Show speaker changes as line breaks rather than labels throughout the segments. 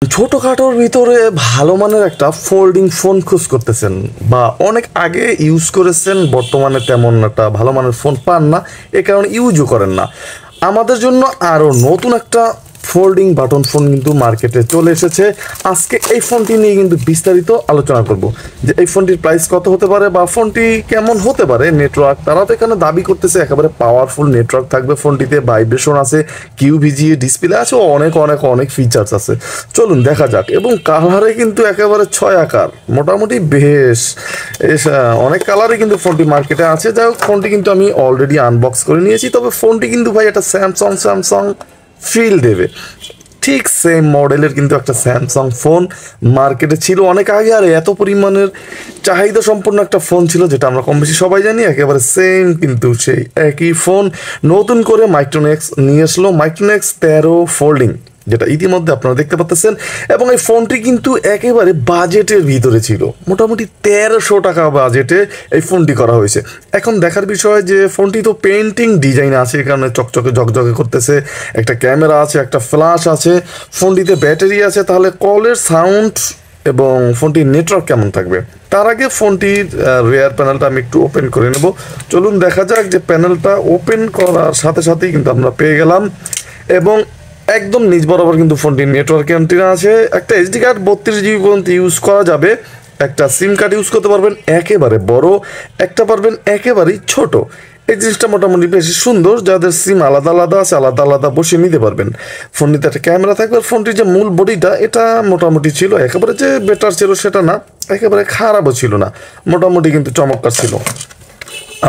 ছোটখাটোর ভিতরে ভালো মানের একটা ফোল্ডিং ফোন খোঁজ করতেছেন বা অনেক আগে ইউজ করেছেন, বর্তমানে তেমন একটা ভালো মানের ফোন পান না, এ কারণে ইউজও করেন না। আমাদের জন্য আরও নতুন একটা ফোল্ডিং বাটন ফোন কিন্তু মার্কেটে চলে এসেছে। আজকে এই ফোনটি নিয়ে কিন্তু বিস্তারিত আলোচনা করব যে এই ফোনটির প্রাইস কত হতে পারে বা ফোনটি কেমন হতে পারে। নেটওয়ার্ক তারা তো এখানে দাবি করতেছে একেবারে পাওয়ারফুল নেটওয়ার্ক থাকবে ফোনটিতে, ভাইব্রেশন আছে, কিউভিজিএ ডিসপ্লে আছে, অনেক অনেক অনেক ফিচার্স আছে। চলুন দেখা যাক। এবং কালারে কিন্তু একেবারে 6 আকার, মোটামুটি বেশ অনেক কালারে কিন্তু ফোনটি মার্কেটে আছে। যাই হোক, ফোনটি কিন্তু আমি অলরেডি আনবক্স করে নিয়েছি। তবে ফোনটি কিন্তু ভাই একটা স্যামসাং ফিল দেবে। ঠিক সেম মডেলের কিন্তু একটা স্যামসাং ফোন মার্কেটে ছিল অনেক আগে, আর এত পরিমাণের চাহিদা সম্পন্ন একটা ফোন ছিল যেটা আমরা কম বেশি সবাই জানি। একেবারে সেম কিন্তু সেই একই ফোন নতুন করে মাইক্রোম্যাক্স নিয়ে আসলো, মাইক্রোম্যাক্স 13 ফোল্ডিং, যেটা ইতিমধ্যে আপনারা দেখতে পাচ্ছেন। এবং এই ফোনটি কিন্তু একেবারে বাজেটের ভিতরে ছিল, মোটামুটি 1300 টাকা বাজেটে এই ফোনটি করা হয়েছে। এখন দেখার বিষয় যে ফোনটি তো পেন্টিং ডিজাইন আছে, এখানে চকচকে ঝকঝকে করতেছে, একটা ক্যামেরা আছে, একটা ফ্ল্যাশ আছে, ফোনটিতে ব্যাটারি আছে। তাহলে কলের সাউন্ড এবং ফোনটির নেটওয়ার্ক কেমন থাকবে? তার আগে ফোনটির রেয়ার প্যানেলটা আমি একটু ওপেন করে নেব। চলুন দেখা যাক। যে প্যানেলটা ওপেন করার সাথে সাথেই কিন্তু আমরা পেয়ে গেলাম, এবং একদম নিচ বরাবর কিন্তু ফোনটির নেটওয়ার্ক অ্যান্টেনা আছে। একটা এসডি কার্ড 32 GB পর্যন্ত ইউজ করা যাবে। একটা সিম কার্ড ইউজ করতে পারবেন একেবারে বড়, একটা পারবেন একেবারেই ছোট। এই জিনিসটা মোটামুটি বেশি সুন্দর। যাদের সিম আলাদা আলাদা আছে, আলাদা আলাদা বসিয়ে নিতে পারবেন। ফোনটিতে একটা ক্যামেরা থাকবে। আর ফোনটির যে মূল বডিটা, এটা মোটামুটি ছিল, একেবারে যে বেটার ছিল সেটা না, একেবারে খারাপও ছিল না, মোটামুটি কিন্তু চমৎকার ছিল।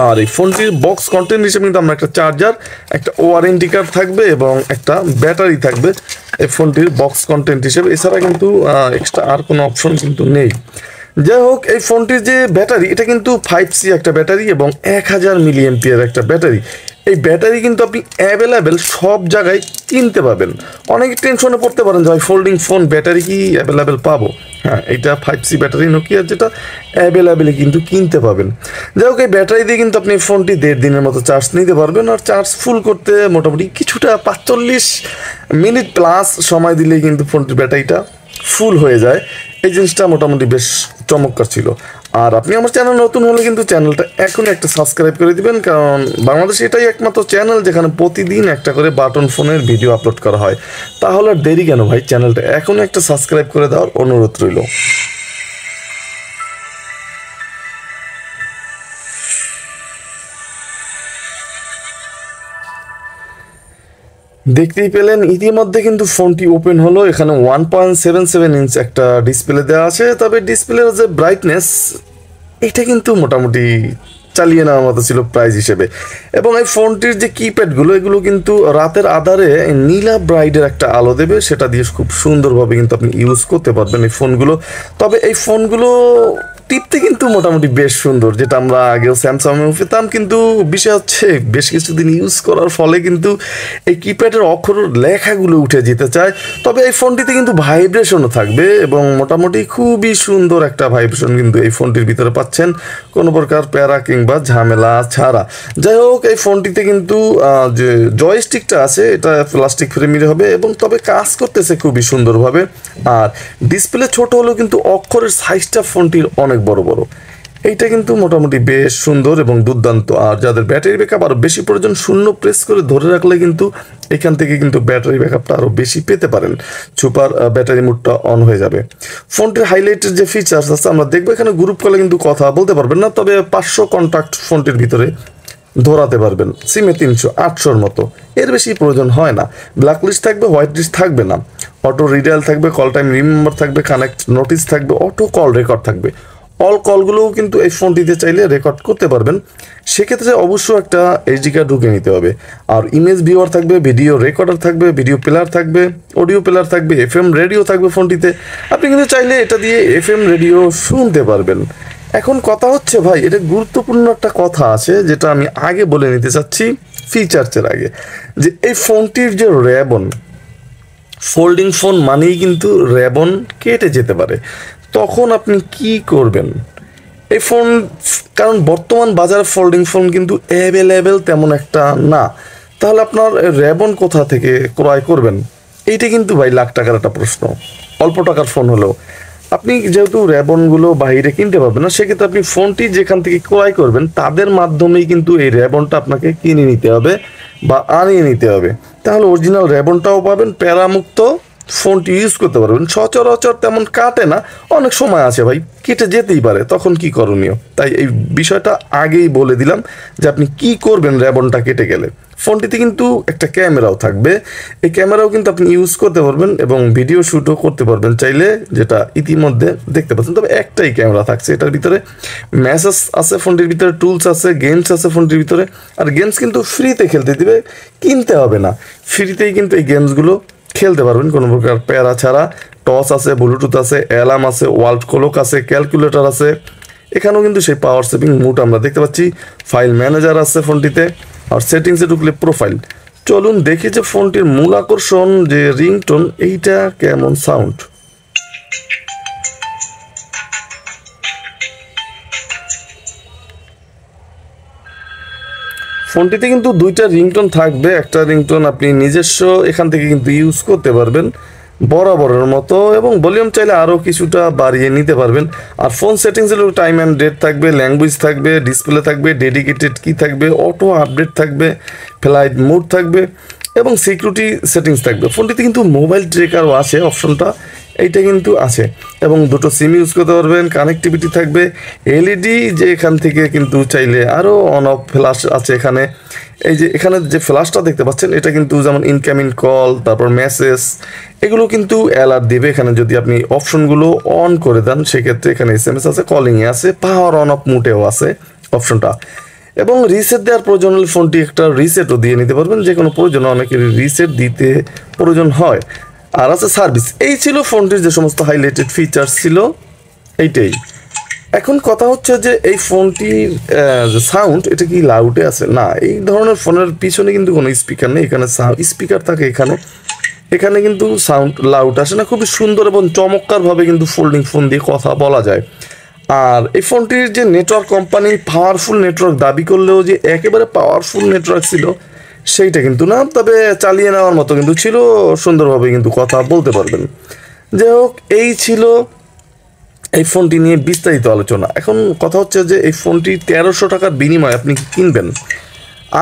আর এই ফোনটির বক্স কন্টেন্ট হিসেবে কিন্তু আমরা একটা চার্জার, একটা ওয়ারেন্টি কার্ড থাকবে এবং একটা ব্যাটারি থাকবে এই ফোনটির বক্স কন্টেন্ট হিসেবে। এছাড়া কিন্তু এক্সট্রা আর কোনো অপশন কিন্তু নেই। যাই হোক, এই ফোনটির যে ব্যাটারি, এটা কিন্তু 5C একটা ব্যাটারি এবং 1000 mAh একটা ব্যাটারি। এই ব্যাটারি কিন্তু আপনি অ্যাভেলেবেল সব জায়গায় কিনতে পাবেন। অনেকে টেনশনে পড়তে পারেন যে ভাই ফোল্ডিং ফোন ব্যাটারি কি অ্যাভেলেবেল পাবো? হ্যাঁ, এটা 5C ব্যাটারি নোকিয়ার, যেটা অ্যাভেলেবেলে কিন্তু কিনতে পাবেন। যাই হোক, এই ব্যাটারি দিয়ে কিন্তু আপনি ফোনটি 1.5 দিনের মতো চার্জ নিতে পারবেন। আর চার্জ ফুল করতে মোটামুটি কিছুটা 45 মিনিট প্লাস সময় দিলেই কিন্তু ফোনটির ব্যাটারিটা ফুল হয়ে যায়। এই জিনিসটা মোটামুটি বেশ চমৎকার ছিল। আর আপনি আমার চ্যানেল নতুন হলে কিন্তু চ্যানেলটা এখনই একটা সাবস্ক্রাইব করে দিবেন, কারণ বাংলাদেশে এটাই একমাত্র চ্যানেল যেখানে প্রতিদিন একটা করে বাটন ফোনের ভিডিও আপলোড করা হয়। তাহলে আর দেরি কেন ভাই, চ্যানেলটা এখনই একটা সাবস্ক্রাইব করে দেওয়ার অনুরোধ রইল। দেখতেই পেলেন ইতিমধ্যে কিন্তু ফোনটি ওপেন হলো। এখানে 1.77 ইঞ্চ একটা ডিসপ্লে দেওয়া আছে। তবে ডিসপ্লের যে ব্রাইটনেস, এটা কিন্তু মোটামুটি চালিয়ে নেওয়ার মতো ছিল প্রাইস হিসেবে। এবং এই ফোনটির যে কিপ্যাডগুলো, এগুলো কিন্তু রাতের আধারে নীলা ব্রাইডের একটা আলো দেবে, সেটা দিয়ে খুব সুন্দরভাবে কিন্তু আপনি ইউজ করতে পারবেন এই ফোনগুলো। তবে এই ফোনগুলো টিপতে কিন্তু মোটামুটি বেশ সুন্দর, যেটা আমরা আগেও স্যামসাংয়ে পেতাম। কিন্তু বিষয় হচ্ছে বেশ কিছুদিন ইউজ করার ফলে কিন্তু এই কিপ্যাডের অক্ষর লেখাগুলো উঠে যেতে চায়। তবে এই ফোনটিতে কিন্তু ভাইব্রেশনও থাকবে এবং মোটামুটি খুবই সুন্দর একটা ভাইব্রেশন কিন্তু এই ফোনটির ভিতরে পাচ্ছেন, কোনো প্রকার প্যারা কিংবা ঝামেলা ছাড়া। যাই হোক, এই ফোনটিতে কিন্তু যে জয়স্টিকটা আছে, এটা প্লাস্টিক ফ্রেমের হবে এবং তবে কাজ করতেছে খুবই সুন্দরভাবে। আর ডিসপ্লে ছোট হলেও কিন্তু অক্ষরের সাইজটা ফোনটির অনেক বড় বড়। এইটা কিন্তু মোটামুটি বেশ সুন্দর এবং দুর্দান্ত। আর যাদের ব্যাটারি ব্যাকআপ আরও বেশি প্রয়োজন, শূন্য প্রেস করে ধরে রাখলে কিন্তু এখান থেকে কিন্তু ব্যাটারি ব্যাকআপটা আরও বেশি পেতে পারেন। সুপার ব্যাটারি মোডটা অন হয়ে যাবে। ফোনটির হাইলাইটের যে ফিচার্স আছে আমরা দেখবো। এখানে গ্রুপ কলে কিন্তু কথা বলতে পারবেন না, তবে 500 কন্ট্যাক্ট ফোনটির ভিতরে ধরাতে পারবেন। সিমে 300, 800-র মতো, এর বেশি প্রয়োজন হয় না। ব্ল্যাক লিস্ট থাকবে, হোয়াইট লিস্ট থাকবে না। অটো রিডায়াল থাকবে, কল টাইম রিমেম্বার থাকবে, কানেক্ট নোটিস থাকবে, অটো কল রেকর্ড থাকবে। অল কলগুলোও কিন্তু এই ফোনটিতে চাইলে রেকর্ড করতে পারবেন। সেক্ষেত্রে অবশ্যই একটা এইচডি কার্ড ঢুকে নিতে হবে। আর ইমেজ ভিউয়ার থাকবে, ভিডিও রেকর্ডার থাকবে, ভিডিও প্লেয়ার থাকবে, অডিও প্লেয়ার থাকবে, এফএম রেডিও থাকবে ফোনটিতে। আপনি কিন্তু চাইলে এটা দিয়ে এফএম রেডিও শুনতে পারবেন। এখন কথা হচ্ছে ভাই, এটা গুরুত্বপূর্ণ একটা কথা আছে যেটা আমি আগে বলে নিতে চাচ্ছি ফিচার্সের আগে, যে এই ফোনটির যে র্যাবন, ফোল্ডিং ফোন মানেই কিন্তু র্যাবন কেটে যেতে পারে। তখন আপনি কি করবেন? এই ফোন, কারণ বর্তমান বাজারে ফোল্ডিং ফোন কিন্তু অ্যাভেলেবেল তেমন একটা না। তাহলে আপনার র্যাবন কোথা থেকে ক্রয় করবেন? এইটা কিন্তু ভাই লাখ টাকার একটা প্রশ্ন। অল্প টাকার ফোন হলেও আপনি যেহেতু র্যাবনগুলো বাইরে কিনতে পারবেন না, সেক্ষেত্রে আপনি ফোনটি যেখান থেকে ক্রয় করবেন তাদের মাধ্যমেই কিন্তু এই র্যাবনটা আপনাকে কিনে নিতে হবে বা আনিয়ে নিতে হবে। তাহলে অরিজিনাল র্যাবনটাও পাবেন, প্যারামুক্ত ফোনটি ইউজ করতে পারবেন। সচরাচর তেমন কাটে না, অনেক সময় আছে ভাই, কেটে যেতেই পারে, তখন কি করণীয়? তাই এই বিষয়টা আগেই বলে দিলাম যে আপনি কি করবেন র্যাবনটা কেটে গেলে। ফোনটিতে কিন্তু একটা ক্যামেরাও থাকবে, এই ক্যামেরাও কিন্তু আপনি ইউজ করতে পারবেন এবং ভিডিও শ্যুটও করতে পারবেন চাইলে, যেটা ইতিমধ্যে দেখতে পাচ্ছেন। তবে একটাই ক্যামেরা থাকছে এটার ভিতরে, মেসেজ আছে ফোনটির ভিতরে, টুলস আছে, গেমস আছে ফোনটির ভিতরে। আর গেমস কিন্তু ফ্রিতে খেলতে দিবে, কিনতে হবে না, ফ্রিতেই কিন্তু এই গেমসগুলো খেলতে পারবেন কোনো প্রকার প্যারা ছাড়া। টস আছে, ব্লুটুথ আছে, অ্যালার্ম আছে, ওয়ার্ল্ড ক্লক আছে, ক্যালকুলেটর আছে। এখানেও কিন্তু সেই পাওয়ার সেভিং মোড আমরা দেখতে পাচ্ছি। ফাইল ম্যানেজার আছে ফোনটিতে। আর সেটিংসে ঢুকলে প্রোফাইল। চলুন দেখি যে ফোনটির মূল আকর্ষণ যে রিংটোন, এইটা কেমন সাউন্ড। ফোনটিতে কিন্তু দুইটা রিংটোন থাকবে। একটা রিংটোন আপনি নিজস্ব এখান থেকে কিন্তু ইউজ করতে পারবেন বরাবরের মতো, এবং ভলিউম চাইলে আরও কিছুটা বাড়িয়ে নিতে পারবেন। আর ফোন সেটিংসের টাইম অ্যান্ড ডেট থাকবে, ল্যাঙ্গুয়েজ থাকবে, ডিসপ্লে থাকবে, ডেডিকেটেড কি থাকবে, অটো আপডেট থাকবে, ফ্লাইট মোড থাকবে এবং সিকিউরিটি সেটিংস থাকবে। ফোনটিতে কিন্তু মোবাইল ট্রেকারও আছে, অপশনটা এইটা কিন্তু আছে, এবং দুটো সিম ইউজ করতে পারবেন। কানেক্টিভিটি থাকবে, এলইডি যে এখান থেকে কিন্তু চাইলে আরও অন অফ ফ্ল্যাশ আছে এখানে। এই যে এখানে যে ফ্ল্যাশটা দেখতে পাচ্ছেন, এটা কিন্তু যেমন ইনকামিং কল, তারপর মেসেজ, এগুলো কিন্তু অ্যালার্ট দেবে এখানে যদি আপনি অপশনগুলো অন করে দেন। সেক্ষেত্রে এখানে SMS আছে, কলিংয়ে আছে, পাওয়ার অন অফ মুটেও আছে অপশনটা। এবং রিসেট দেওয়ার প্রয়োজন হলে ফোনটি একটা রিসেটও দিয়ে নিতে পারবেন, যে কোনো প্রয়োজন অনেকের রিসেট দিতে প্রয়োজন হয়। আর আছে সার্ভিস। এই ছিল ফোনটির যে সমস্ত হাইলাইটেড ফিচার্স ছিল, এইটাই। এখন কথা হচ্ছে যে এই ফোনটির যে সাউন্ড, এটা কি লাউডে আছে? না, এই ধরনের ফোনের পিছনে কিন্তু কোনো স্পিকার নেই। এখানে স্পিকার থাকে এখানে, এখানে কিন্তু সাউন্ড লাউড আসে না। খুবই সুন্দর এবং চমৎকারভাবে কিন্তু ফোল্ডিং ফোন দিয়ে কথা বলা যায়। আর এই ফোনটির যে নেটওয়ার্ক, কোম্পানি পাওয়ারফুল নেটওয়ার্ক দাবি করলেও যে একেবারে পাওয়ারফুল নেটওয়ার্ক ছিল সেইটা কিন্তু না, তবে চালিয়ে নেওয়ার মতো কিন্তু ছিল, সুন্দরভাবে কিন্তু কথা বলতে পারবেন। যাই হোক, এই ছিল এই ফোনটি নিয়ে বিস্তারিত আলোচনা। এখন কথা হচ্ছে যে এই ফোনটি 1300 টাকার বিনিময়ে আপনি কি কিনবেন?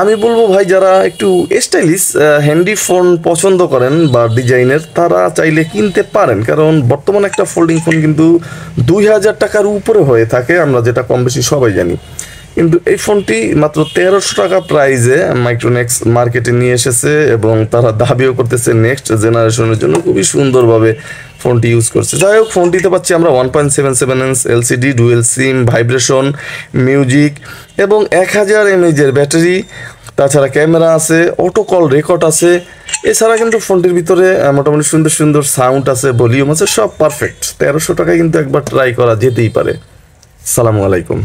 আমি বলবো ভাই, যারা একটু স্টাইলিশ হ্যান্ডি ফোন পছন্দ করেন বা ডিজাইনের, তারা চাইলে কিনতে পারেন। কারণ বর্তমানে একটা ফোল্ডিং ফোন কিন্তু 2000 টাকার উপরে হয়ে থাকে, আমরা যেটা কম বেশি সবাই জানি। কিন্তু এই ফোনটি মাত্র 1300 টাকা প্রাইজে মাইক্রোম্যাক্স মার্কেটে নিয়ে এসেছে, এবং তারা দাবিও করতেছে নেক্সট জেনারেশনের জন্য খুবই সুন্দরভাবে ফোনটি ইউজ করছে। যাই হোক, ফোনটিতে পাচ্ছি আমরা 1.77 ইঞ্চ এলসিডি, ডুয়েল সিম, ভাইব্রেশন, মিউজিক এবং 1000 mAh ব্যাটারি। তাছাড়া ক্যামেরা আছে, অটো কল রেকর্ড আছে। এছাড়া কিন্তু ফোনটির ভিতরে মোটামুটি সুন্দর সুন্দর সাউন্ড আছে, ভলিউম আছে, সব পারফেক্ট। 1300 টাকায় কিন্তু একবার ট্রাই করা যেতেই পারে। আসসালামু আলাইকুম।